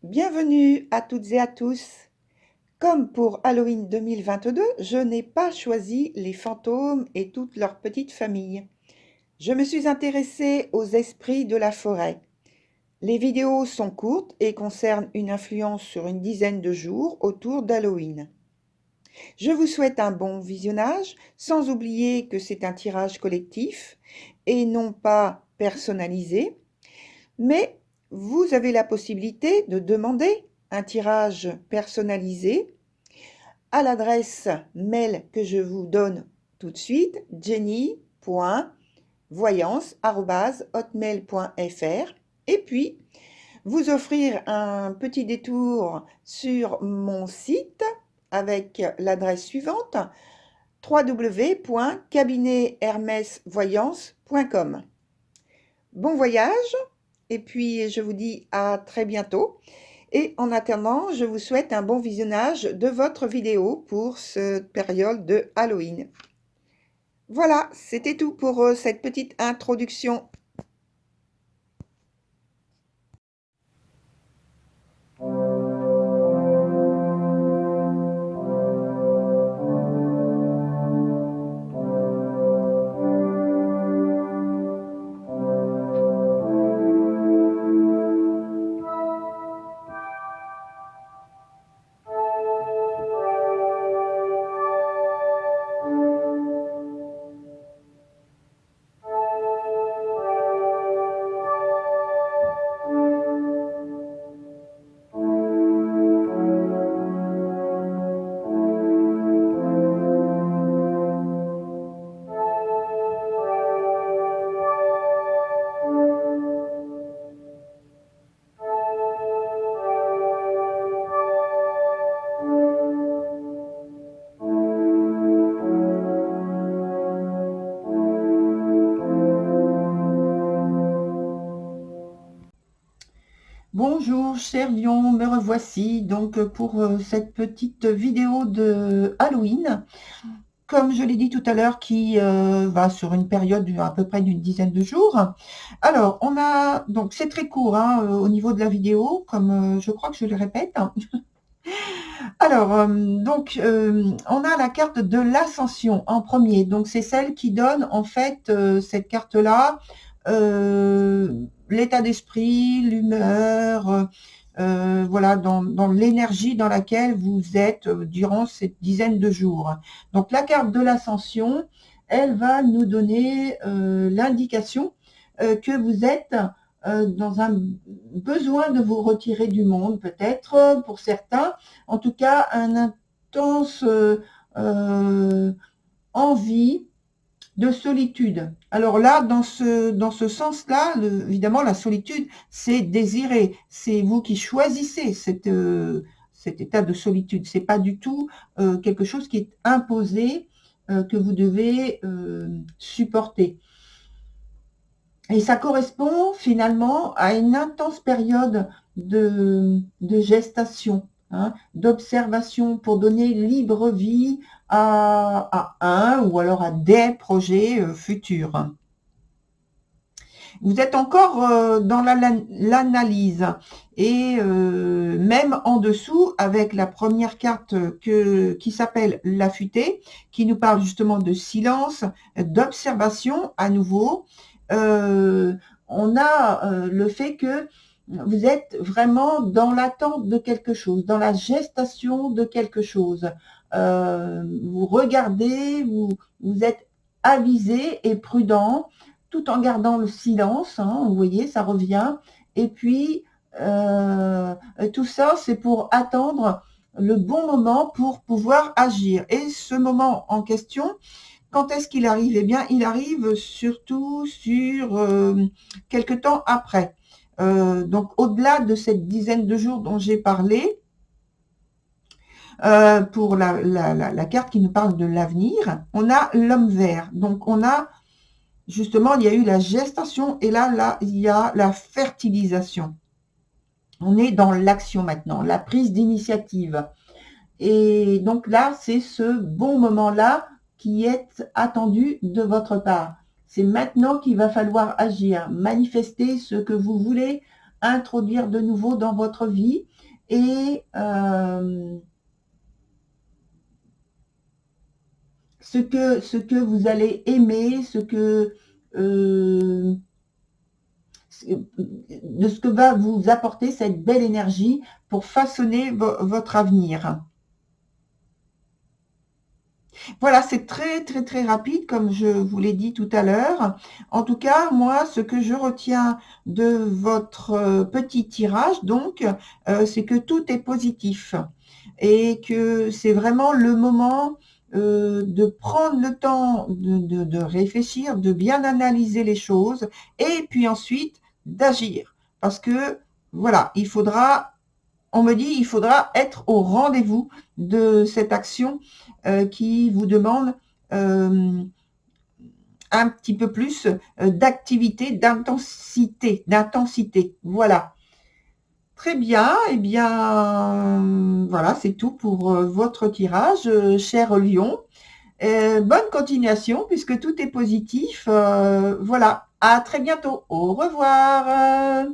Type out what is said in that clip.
Bienvenue à toutes et à tous. Comme pour Halloween 2022, je n'ai pas choisi les fantômes et toute leur petite famille. Je me suis intéressée aux esprits de la forêt. Les vidéos sont courtes et concernent une influence sur une dizaine de jours autour d'Halloween. Je vous souhaite un bon visionnage, sans oublier que c'est un tirage collectif et non pas personnalisé, mais vous avez la possibilité de demander un tirage personnalisé à l'adresse mail que je vous donne tout de suite, jenny.voyance@hotmail.fr, et puis vous offrir un petit détour sur mon site avec l'adresse suivante, www.cabinethermesvoyance.com. Bon voyage, et puis je vous dis à très bientôt. Et en attendant, je vous souhaite un bon visionnage de votre vidéo pour cette période de Halloween. Voilà, c'était tout pour cette petite introduction. Bonjour chers lions, me revoici donc pour cette petite vidéo de Halloween, comme je l'ai dit tout à l'heure, qui va sur une période à peu près d'une dizaine de jours. Alors, on a, donc c'est très court hein, au niveau de la vidéo, comme je crois que je le répète. Alors, on a la carte de l'ascension en premier. Donc, c'est celle qui donne, en fait, cette carte-là, l'état d'esprit, l'humeur, voilà, dans l'énergie dans laquelle vous êtes durant cette dizaine de jours. Donc, la carte de l'ascension, elle va nous donner l'indication que vous êtes dans un besoin de vous retirer du monde, peut-être, pour certains. En tout cas, un intense envie de solitude. Alors là, dans ce sens-là, évidemment, la solitude, c'est désiré. C'est vous qui choisissez cet état de solitude. C'est pas du tout quelque chose qui est imposé, que vous devez supporter. Et ça correspond finalement à une intense période de gestation, hein, d'observation pour donner libre vie à un ou alors à des projets futurs. Vous êtes encore dans l'analyse et même en dessous avec la première carte qui s'appelle l'affûté, qui nous parle justement de silence, d'observation à nouveau. On a le fait que vous êtes vraiment dans l'attente de quelque chose, dans la gestation de quelque chose. Vous regardez, vous êtes avisé et prudent, tout en gardant le silence, hein, vous voyez, ça revient. Et puis, tout ça, c'est pour attendre le bon moment pour pouvoir agir. Et ce moment en question, quand est-ce qu'il arrive? Eh bien, il arrive surtout sur quelque temps après. Donc, au-delà de cette dizaine de jours dont j'ai parlé, pour la carte qui nous parle de l'avenir, on a l'homme vert. Donc, on a justement, il y a eu la gestation et là, il y a la fertilisation. On est dans l'action maintenant, la prise d'initiative. Et donc là, c'est ce bon moment-là qui est attendu de votre part. C'est maintenant qu'il va falloir agir, manifester ce que vous voulez introduire de nouveau dans votre vie. et ce que vous allez aimer, de ce que va vous apporter cette belle énergie pour façonner votre avenir. Voilà, c'est très très très rapide comme je vous l'ai dit tout à l'heure. En tout cas, moi, ce que je retiens de votre petit tirage, donc, c'est que tout est positif et que c'est vraiment le moment de prendre le temps de réfléchir, de bien analyser les choses et puis ensuite d'agir. Parce que, voilà, on me dit, il faudra être au rendez-vous de cette action qui vous demande un petit peu plus d'activité, d'intensité. Voilà. Très bien. Eh bien, voilà, c'est tout pour votre tirage, cher Lion. Bonne continuation puisque tout est positif. Voilà. À très bientôt. Au revoir.